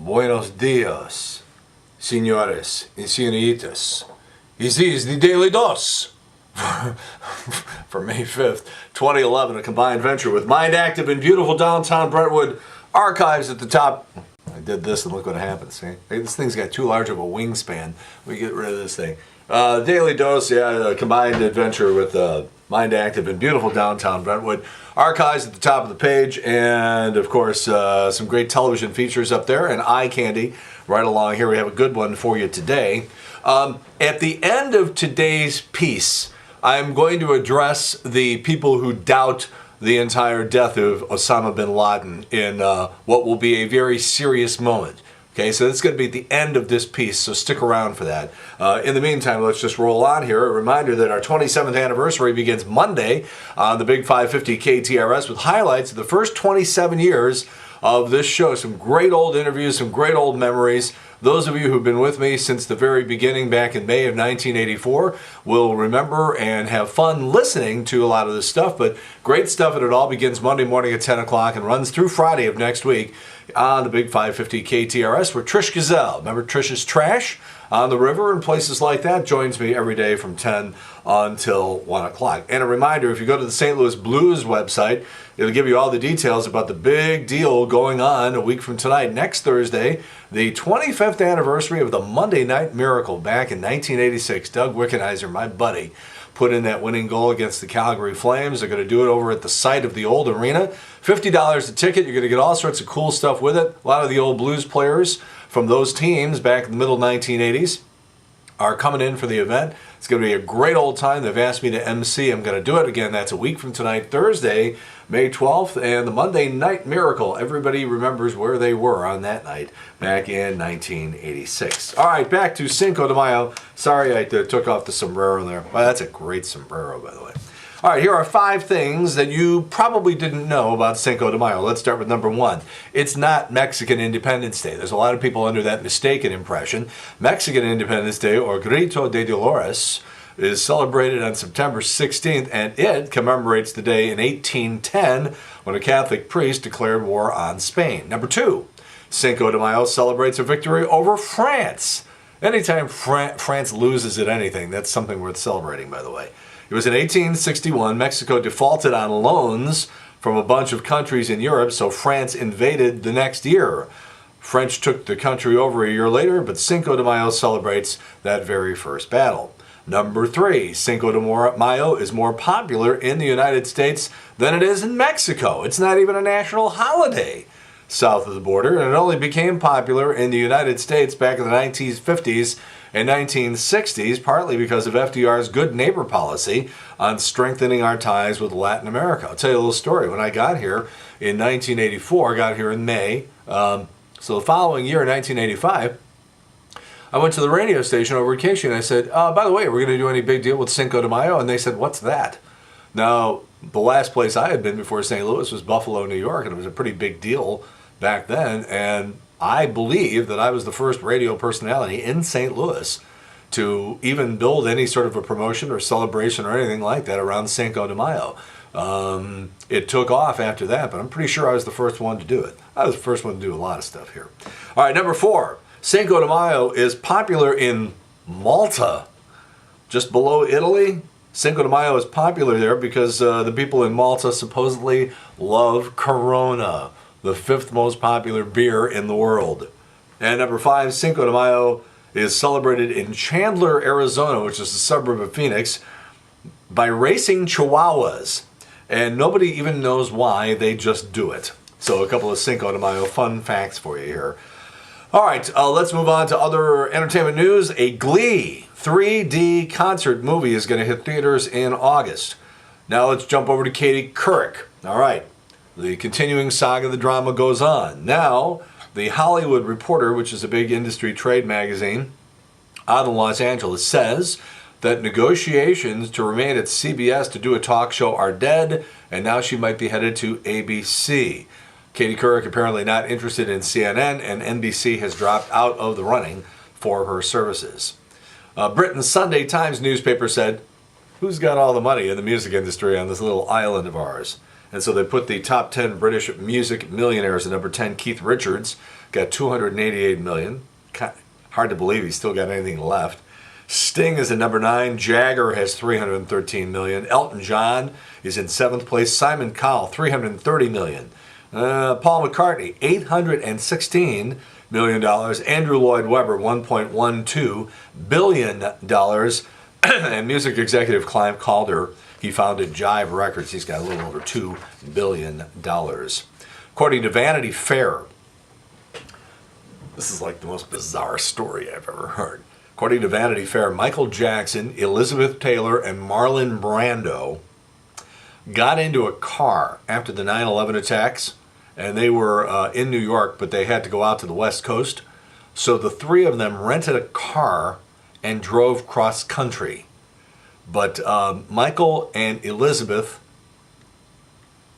Buenos dias, señores and señoritas. This is the Daily Dose for May 5th, 2011, a combined venture with Mind Active in beautiful downtown Brentwood. Archives at the top. I did this and look what happens. See? This thing's got too large of a wingspan. We get rid of this thing. Daily Dose, a combined adventure with Mind Active in beautiful downtown Brentwood. Archives at the top of the page, and of course some great television features up there, and eye candy right along here. We have a good one for you today. At the end of today's piece, I'm going to address the people who doubt the entire death of Osama bin Laden in what will be a very serious moment. Okay, so that's going to be at the end of this piece, so stick around for that. In the meantime, let's just roll on here. A reminder that our 27th anniversary begins Monday on the Big 550 KTRS with highlights of the first 27 years of this show. Some great old interviews, some great old memories. Those of you who've been with me since the very beginning back in May of 1984 will remember and have fun listening to a lot of this stuff, but great stuff, and it all begins Monday morning at 10 o'clock and runs through Friday of next week on the Big 550 KTRS where Trish Gazelle, remember Trish's Trash on the river and places like that, joins me every day from 10 until 1 o'clock. And a reminder, if you go to the St. Louis Blues website, it'll give you all the details about the big deal going on a week from tonight, next Thursday, the 25th anniversary of the Monday Night Miracle back in 1986. Doug Wickenheiser, my buddy, put in that winning goal against the Calgary Flames. They're going to do it over at the site of the old arena. $50 a ticket. You're going to get all sorts of cool stuff with it. A lot of the old Blues players from those teams back in the middle 1980s are coming in for the event. It's going to be a great old time. They've asked me to MC. I'm going to do it again. That's a week from tonight, Thursday, May 12th, and the Monday Night Miracle. Everybody remembers where they were on that night back in 1986. All right, back to Cinco de Mayo. Sorry I took off the sombrero there. Well, that's a great sombrero, by the way. All right, here are 5 things that you probably didn't know about Cinco de Mayo. Let's start with number 1. It's not Mexican Independence Day. There's a lot of people under that mistaken impression. Mexican Independence Day, or Grito de Dolores, is celebrated on September 16th, and it commemorates the day in 1810 when a Catholic priest declared war on Spain. Number 2, Cinco de Mayo celebrates a victory over France. Anytime France loses at anything, that's something worth celebrating, by the way. It was in 1861, Mexico defaulted on loans from a bunch of countries in Europe, so France invaded the next year. French took the country over a year later, but Cinco de Mayo celebrates that very first battle. Number 3, Cinco de Mayo is more popular in the United States than it is in Mexico. It's not even a national holiday south of the border, and it only became popular in the United States back in the 1950s and 1960s, partly because of FDR's good neighbor policy on strengthening our ties with Latin America. I'll tell you a little story. When I got here in 1984, I got here in May, so the following year, 1985, I went to the radio station over at KSHE and I said, by the way, are we going to do any big deal with Cinco de Mayo? And they said, what's that? Now, the last place I had been before St. Louis was Buffalo, New York, and it was a pretty big deal back then, and I believe that I was the first radio personality in St. Louis to even build any sort of a promotion or celebration or anything like that around Cinco de Mayo. It took off after that, but I'm pretty sure I was the first one to do it. I was the first one to do a lot of stuff here. All right, number 4, Cinco de Mayo is popular in Malta, just below Italy. Cinco de Mayo is popular there because the people in Malta supposedly love Corona, the 5th most popular beer in the world. And number 5, Cinco de Mayo is celebrated in Chandler, Arizona, which is a suburb of Phoenix, by racing chihuahuas. And nobody even knows why, they just do it. So a couple of Cinco de Mayo fun facts for you here. All right, let's move on to other entertainment news. A Glee 3D concert movie is going to hit theaters in August. Now let's jump over to Katie Couric. All right. The continuing saga of the drama goes on. Now, the Hollywood Reporter, which is a big industry trade magazine out in Los Angeles, says that negotiations to remain at CBS to do a talk show are dead, and now she might be headed to ABC. Katie Couric apparently not interested in CNN, and NBC has dropped out of the running for her services. Britain's Sunday Times newspaper said, who's got all the money in the music industry on this little island of ours? And so they put the top 10 British music millionaires at number 10. Keith Richards got 288 million. Hard to believe he's still got anything left. Sting is at number 9. Jagger has 313 million. Elton John is in 7th place. Simon Cowell, 330 million. Paul McCartney, $816 million. Andrew Lloyd Webber, $1.12 billion. And music executive Clive Calder, he founded Jive Records. He's got a little over $2 billion. According to Vanity Fair, this is like the most bizarre story I've ever heard. According to Vanity Fair, Michael Jackson, Elizabeth Taylor, and Marlon Brando got into a car after the 9/11 attacks, and they were in New York, but they had to go out to the West Coast. So the three of them rented a car and drove cross country. But Michael and Elizabeth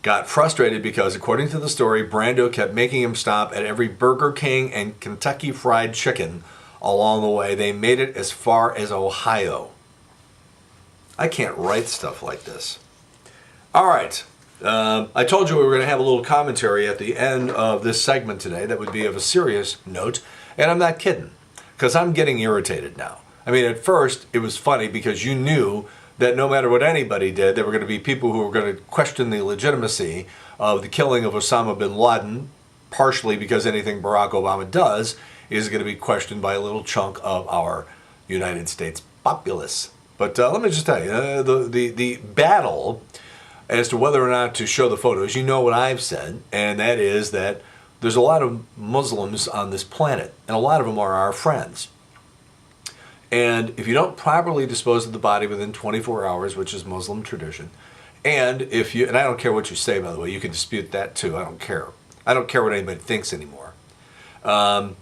got frustrated because, according to the story, Brando kept making him stop at every Burger King and Kentucky Fried Chicken along the way. They made it as far as Ohio. I can't write stuff like this. All right. I told you we were going to have a little commentary at the end of this segment today that would be of a serious note, and I'm not kidding, because I'm getting irritated now. I mean, at first, it was funny because you knew that no matter what anybody did, there were going to be people who were going to question the legitimacy of the killing of Osama bin Laden, partially because anything Barack Obama does is going to be questioned by a little chunk of our United States populace. But let me just tell you, the battle as to whether or not to show the photos, you know what I've said, and that is that there's a lot of Muslims on this planet, and a lot of them are our friends. And if you don't properly dispose of the body within 24 hours, which is Muslim tradition, and I don't care what you say, by the way, you can dispute that too, I don't care. I don't care what anybody thinks anymore. Why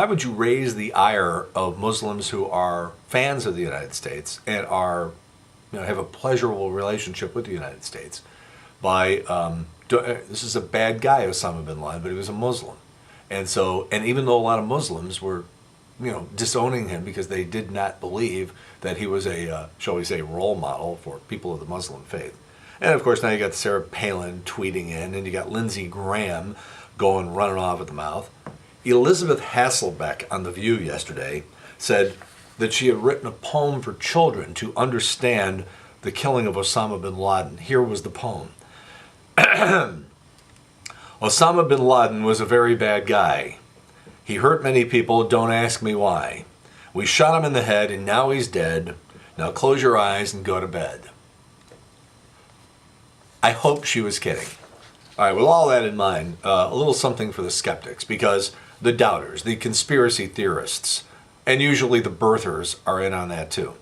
would you raise the ire of Muslims who are fans of the United States and are, have a pleasurable relationship with the United States by, this is a bad guy, Osama bin Laden, but he was a Muslim. And even though a lot of Muslims were, disowning him because they did not believe that he was a, shall we say, role model for people of the Muslim faith. And of course now you got Sarah Palin tweeting in, and you got Lindsey Graham running off at the mouth. Elizabeth Hasselbeck on The View yesterday said that she had written a poem for children to understand the killing of Osama bin Laden. Here was the poem. Osama bin Laden was a very bad guy. He hurt many people, don't ask me why. We shot him in the head and now he's dead. Now close your eyes and go to bed. I hope she was kidding. All right, with all that in mind, a little something for the skeptics, because the doubters, the conspiracy theorists, and usually the birthers are in on that too.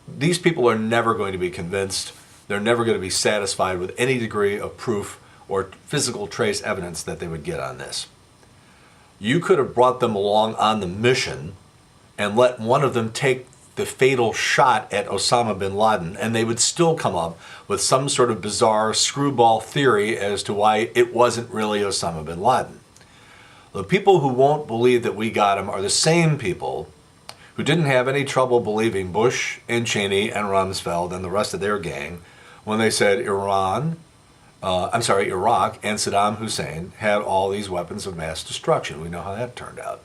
These people are never going to be convinced. They're never going to be satisfied with any degree of proof or physical trace evidence that they would get on this. You could have brought them along on the mission and let one of them take the fatal shot at Osama bin Laden, and they would still come up with some sort of bizarre screwball theory as to why it wasn't really Osama bin Laden. The people who won't believe that we got him are the same people who didn't have any trouble believing Bush and Cheney and Rumsfeld and the rest of their gang when they said Iraq and Saddam Hussein had all these weapons of mass destruction. We know how that turned out.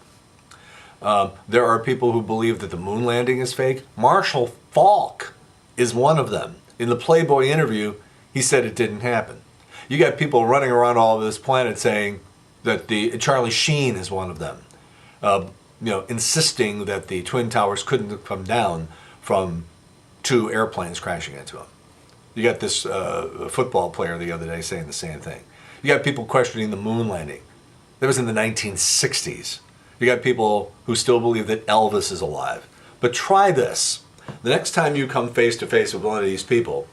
There are people who believe that the moon landing is fake. Marshall Falk is one of them. In the Playboy interview, he said it didn't happen. You got people running around all over this planet saying that Charlie Sheen is one of them, insisting that the Twin Towers couldn't have come down from two airplanes crashing into them. You got this football player the other day saying the same thing. You got people questioning the moon landing. That was in the 1960s. You got people who still believe that Elvis is alive. But try this. The next time you come face to face with one of these people,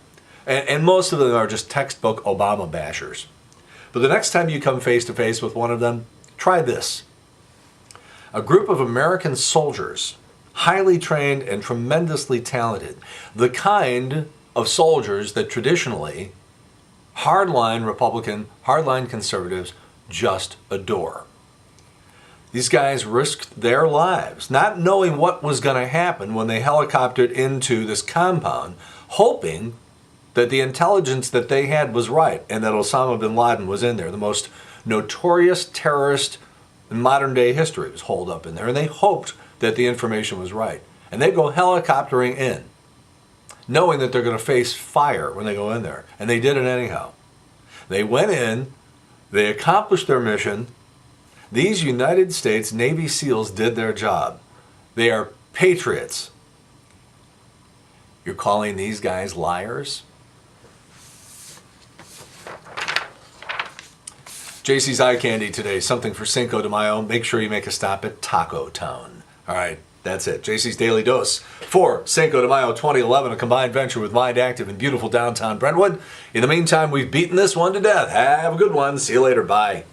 and most of them are just textbook Obama bashers, but the next time you come face to face with one of them, try this. A group of American soldiers, highly trained and tremendously talented, the kind of soldiers that traditionally hardline Republican, hardline conservatives just adore. These guys risked their lives, not knowing what was going to happen when they helicoptered into this compound, hoping that the intelligence that they had was right and that Osama bin Laden was in there. The most notorious terrorist in modern day history was holed up in there, and they hoped that the information was right. And they go helicoptering in, knowing that they're going to face fire when they go in there. And they did it anyhow. They went in, they accomplished their mission. These United States Navy SEALs did their job. They are patriots. You're calling these guys liars? JC's Eye Candy today, something for Cinco de Mayo. Make sure you make a stop at Taco Town. All right, that's it. JC's Daily Dose for Cinco de Mayo 2011, a combined venture with Mind Active in beautiful downtown Brentwood. In the meantime, we've beaten this one to death. Have a good one. See you later. Bye.